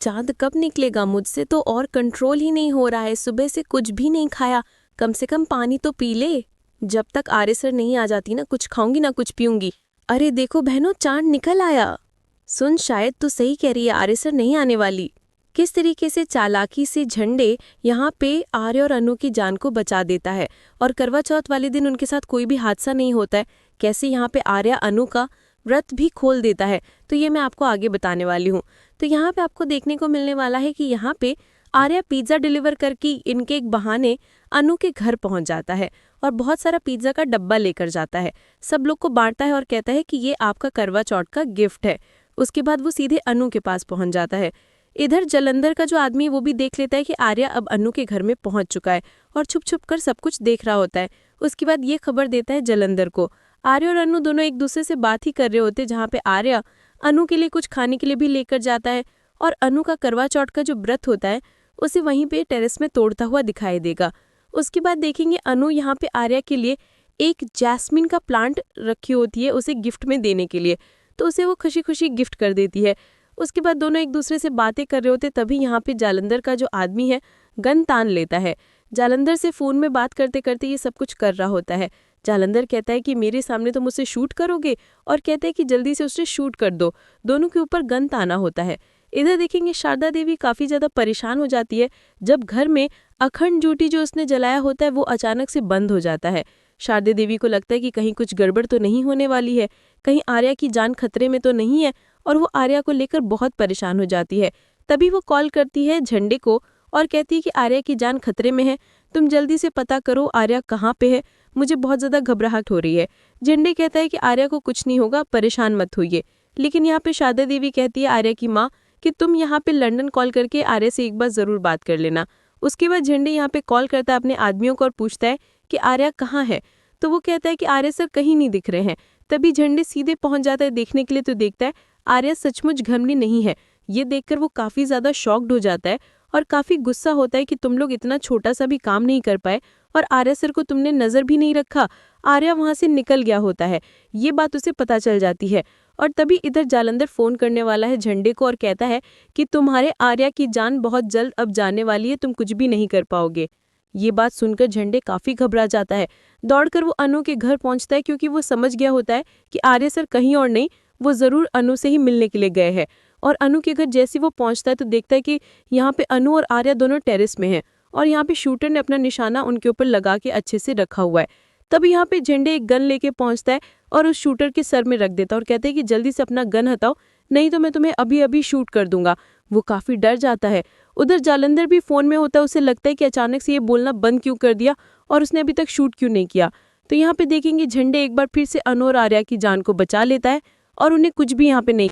चाँद कब निकलेगा? मुझसे तो और कंट्रोल ही नहीं हो रहा है। सुबह से कुछ भी नहीं खाया, कम से कम पानी तो पी ले। जब तक आर्य सर नहीं आ जाती ना, कुछ खाऊंगी ना कुछ पीऊंगी। अरे देखो बहनों, चाँद निकल आया। सुन, शायद तू सही कह रही है, आर्य सर नहीं आने वाली। किस तरीके से चालाकी से झंडे यहाँ पे आर्य और अनु की जान को बचा देता है और करवा चौथ वाले दिन उनके साथ कोई भी हादसा नहीं होता है। कैसे यहाँ पे आर्य अनु का व्रत भी खोल देता है, तो ये मैं आपको आगे बताने वाली हूँ। तो यहाँ पे आपको देखने को मिलने वाला है कि यहाँ पे आर्या पिज्ज़ा डिलीवर करके इनके एक बहाने अनु के घर पहुंच जाता है और बहुत सारा पिज्ज़ा का डब्बा लेकर जाता है। सब लोग को बांटता है और कहता है कि ये आपका करवा चौथ का गिफ्ट है। उसके बाद वो सीधे अनु के पास पहुंच जाता है। इधर जलंधर का जो आदमी वो भी देख लेता है कि आर्या अब अनु के घर में पहुंच चुका है और छुप छुप कर सब कुछ देख रहा होता है। उसके बाद ये खबर देता है जलंधर को। आर्या और अनु दोनों एक दूसरे से बात ही कर रहे होते, जहाँ पे आर्या अनु के लिए कुछ खाने के लिए भी लेकर जाता है और अनु का करवा चौथ का जो व्रत होता है उसे वहीं पे टेरेस में तोड़ता हुआ दिखाई देगा। उसके बाद देखेंगे अनु यहाँ पे आर्या के लिए एक जैस्मिन का प्लांट रखी होती है उसे गिफ्ट में देने के लिए, तो उसे वो खुशी खुशी गिफ्ट कर देती है। उसके बाद दोनों एक दूसरे से बातें कर रहे होते, तभी यहाँ पे जालंधर का जो आदमी है गन तान लेता है। जालंधर से फ़ोन में बात करते करते ये सब कुछ कर रहा होता है। जालंधर कहता है कि मेरे सामने तो मुझसे शूट करोगे, और कहता है कि जल्दी से उससे शूट कर दो। दोनों के ऊपर गन ताना होता है। इधर देखेंगे शारदा देवी काफ़ी ज़्यादा परेशान हो जाती है जब घर में अखंड ज्योति जो उसने जलाया होता है वो अचानक से बंद हो जाता है। शारदा देवी को लगता है कि कहीं कुछ गड़बड़ तो नहीं होने वाली है, कहीं आर्या की जान खतरे में तो नहीं है, और वो आर्या को लेकर बहुत परेशान हो जाती है। तभी वो कॉल करती है झंडे को और कहती है कि आर्या की जान खतरे में है, तुम जल्दी से पता करो आर्या कहाँ पे है, मुझे बहुत ज़्यादा घबराहट हो रही है। झंडे कहता है कि आर्या को कुछ नहीं होगा, परेशान मत होइए। लेकिन यहाँ पे शारदा देवी कहती है आर्या की माँ कि तुम यहाँ पे लंदन कॉल करके आर्या से एक बार ज़रूर बात कर लेना। उसके बाद झंडे यहाँ पे कॉल करता है अपने आदमियों को और पूछता है कि आर्या कहाँ है, तो वो कहता है कि आर्या सर कहीं नहीं दिख रहे हैं। तभी झंडे सीधे पहुंच जाता है देखने के लिए, तो देखता है आर्या सचमुच घर में नहीं है। ये देखकर वो काफ़ी ज़्यादा शॉक्ड हो जाता है और काफ़ी गुस्सा होता है कि तुम लोग इतना छोटा सा भी काम नहीं कर पाए और आर्या सर को तुमने नज़र भी नहीं रखा। आर्या वहाँ से निकल गया होता है, ये बात उसे पता चल जाती है। और तभी इधर जालंधर फ़ोन करने वाला है झंडे को और कहता है कि तुम्हारे आर्या की जान बहुत जल्द अब जाने वाली है, तुम कुछ भी नहीं कर पाओगे। ये बात सुनकर झंडे काफ़ी घबरा जाता है। दौड़कर वो अनु के घर पहुंचता है क्योंकि वो समझ गया होता है कि आर्या सर कहीं और नहीं, वो ज़रूर अनु से ही मिलने के लिए गए हैं। और अनु के घर जैसे वो पहुंचता है तो देखता है कि यहाँ पे अनु और आर्या दोनों टेरेस में हैं और यहाँ पे शूटर ने अपना निशाना उनके ऊपर लगा के अच्छे से रखा हुआ है। तब यहाँ पे झंडे एक गन लेके पहुंचता है और उस शूटर के सर में रख देता है और कहते हैं कि जल्दी से अपना गन हटाओ, नहीं तो मैं तुम्हें अभी अभी शूट कर दूंगा। वो काफ़ी डर जाता है। उधर जालंधर भी फ़ोन में होता है, उसे लगता है कि अचानक से ये बोलना बंद क्यों कर दिया और उसने अभी तक शूट क्यों नहीं किया। तो यहाँ पे देखेंगे झंडे एक बार फिर से अनु और आर्या की जान को बचा लेता है और उन्हें कुछ भी यहाँ पे नहीं